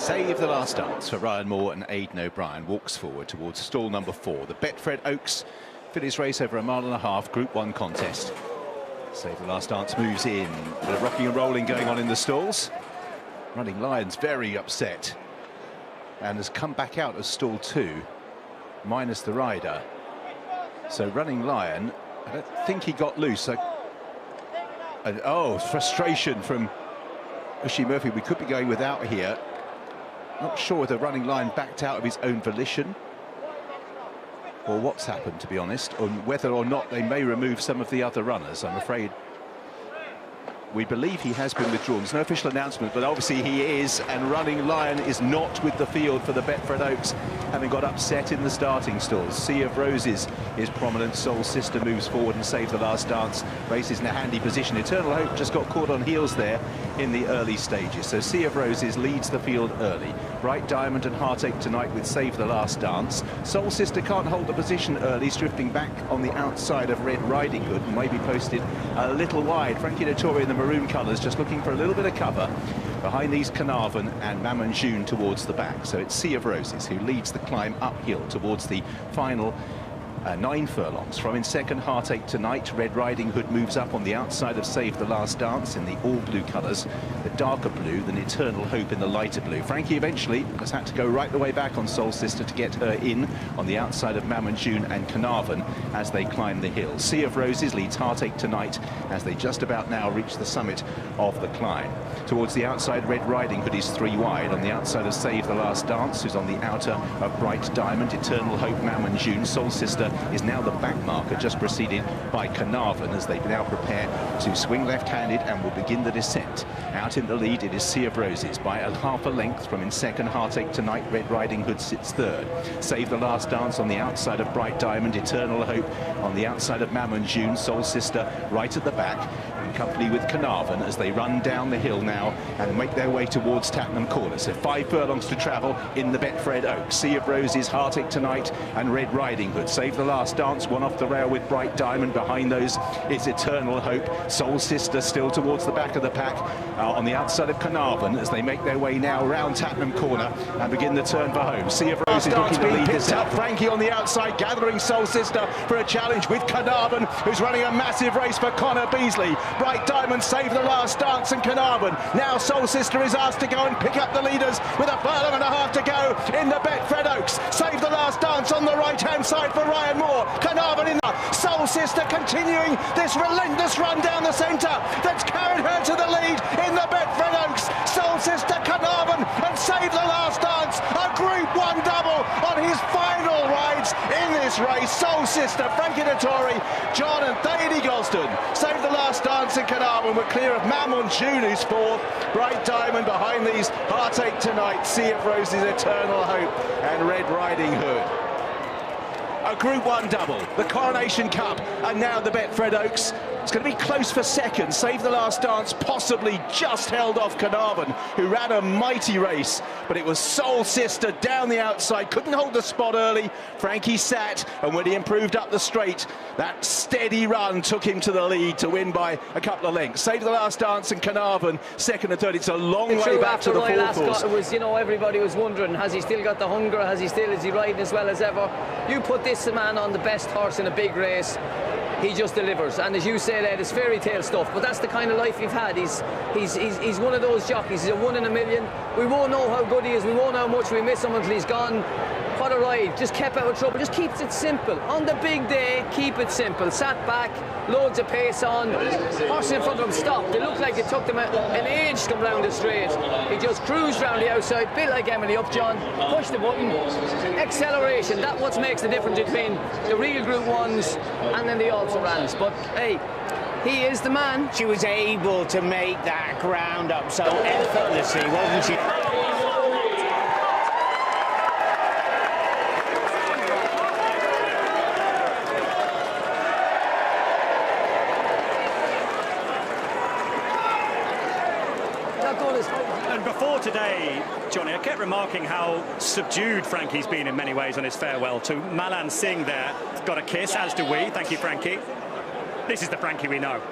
Save the Last Dance for Ryan Moore and Aidan O'Brien walks forward towards stall number 4. The Betfred Oaks fillies race over a mile and a half, Group 1 contest. Save the Last Dance moves in. A bit of rocking and rolling going on in the stalls. Running Lion's very upset and has come back out of stall 2, minus the rider. So Running Lion, I don't think he got loose. Oh, frustration from Ushi Murphy. We could be going without here. Not sure whether Running Lion backed out of his own volition or what's happened, to be honest, or whether or not they may remove some of the other runners. I'm afraid we believe he has been withdrawn. There's no official announcement, but obviously he is, and Running Lion is not with the field for the Betfred Oaks, having got upset in the starting stalls. Sea of Roses is prominent. Soul Sister moves forward and Save the Last Dance races in a handy position. Eternal Hope just got caught on heels there in the early stages. So Sea of Roses leads the field early. Bright Diamond and Heartache Tonight with Save the Last Dance. Soul Sister can't hold the position early, drifting back on the outside of Red Riding Hood and maybe posted a little wide. Frankie Dettori in the maroon colours just looking for a little bit of cover. Behind these, Carnarvon and Mammon June towards the back. So it's Sea of Roses who leads the climb uphill towards the final 9 furlongs. From in second, Heartache Tonight. Red Riding Hood moves up on the outside of Save the Last Dance in the all blue colours, the darker blue, than Eternal Hope in the lighter blue. Frankie eventually has had to go right the way back on Soul Sister to get her in on the outside of Mammon June and Carnarvon as they climb the hill. Sea of Roses leads Heartache Tonight as they just about now reach the summit of the climb. Towards the outside, Red Riding Hood is 3 wide. On the outside of Save the Last Dance, who's on the outer of Bright Diamond, Eternal Hope, Mammon June. Soul Sister is now the back marker, just preceded by Carnarvon as they now prepare to swing left-handed and will begin the descent. Out in the lead, it is Sea of Roses by a half a length. From in second, Heartache Tonight. Red Riding Hood sits third. Save the Last Dance on the outside of Bright Diamond. Eternal Hope on the outside of Mammon June. Soul Sister right at the back, in company with Carnarvon as they run down the hill now and make their way towards Tattenham Corner. So 5 furlongs to travel in the Betfred Oaks. Sea of Roses, Heartache Tonight and Red Riding Hood. Save the Last Dance, one off the rail with Bright Diamond. Behind those is Eternal Hope. Soul Sister still towards the back of the pack on the outside of Carnarvon as they make their way now round Tattenham Corner and begin the turn for home. Sea of Roses looking to lead this out. Frankie on the outside, gathering Soul Sister for a challenge with Carnarvon, who's running a massive race for Connor Beasley. Bright Diamond, Save the Last Dance and Carnarvon. Now Soul Sister is asked to go and pick up the leaders with a furlong and a half to go in the Betfred Oaks. Save the Last Dance on the right-hand side for Ryan Moore. Carnarvon in the Soul Sister continuing this relentless run down the centre that's carried her to the lead in the Betfred Oaks. Soul Sister, Carnarvon and Save the Last Dance, a Group 1 double on his final rides in this race. Soul Sister, Frankie Dettori, John and Thady Gosden. Save the Last Dance and Carnarvon were clear of Mammon June, who's 4th. Bright Diamond behind these, Heartache Tonight, Sea of Roses, Eternal Hope and Red Riding Hood. A Group 1 double, the Coronation Cup, and now the Betfred Oaks. It's going to be close for second. Save the Last Dance possibly just held off Carnarvon, who ran a mighty race, but it was Soul Sister down the outside, couldn't hold the spot early. Frankie sat, and when he improved up the straight, that steady run took him to the lead to win by a couple of lengths. Save the Last Dance and Carnarvon second and third. It's a long way back to the full course. It was, you know, everybody was wondering, has he still got the hunger? Is he riding as well as ever? You put this man on the best horse in a big race, he just delivers. And as you say, Ed, it's fairy tale stuff, but that's the kind of life we've had. He's one of those jockeys. He's a 1 in a million. We won't know how good he is. We won't know how much we miss him until he's gone. What a ride. Just kept out of trouble. Just keeps it simple. On the big day, keep it simple. Sat back, loads of pace on. Horse in front of him stopped. It looked like it took them an age to come round the straight. He just cruised round the outside, bit like Emily Upjohn. Pushed the button. Acceleration. That's what makes the difference between the real Group 1s and then the also-rans. But hey, he is the man. She was able to make that ground up so effortlessly, wasn't she? And before today, Johnny, I kept remarking how subdued Frankie's been in many ways on his farewell to Malan Singh there. Got a kiss, as do we. Thank you, Frankie. This is the Frankie we know.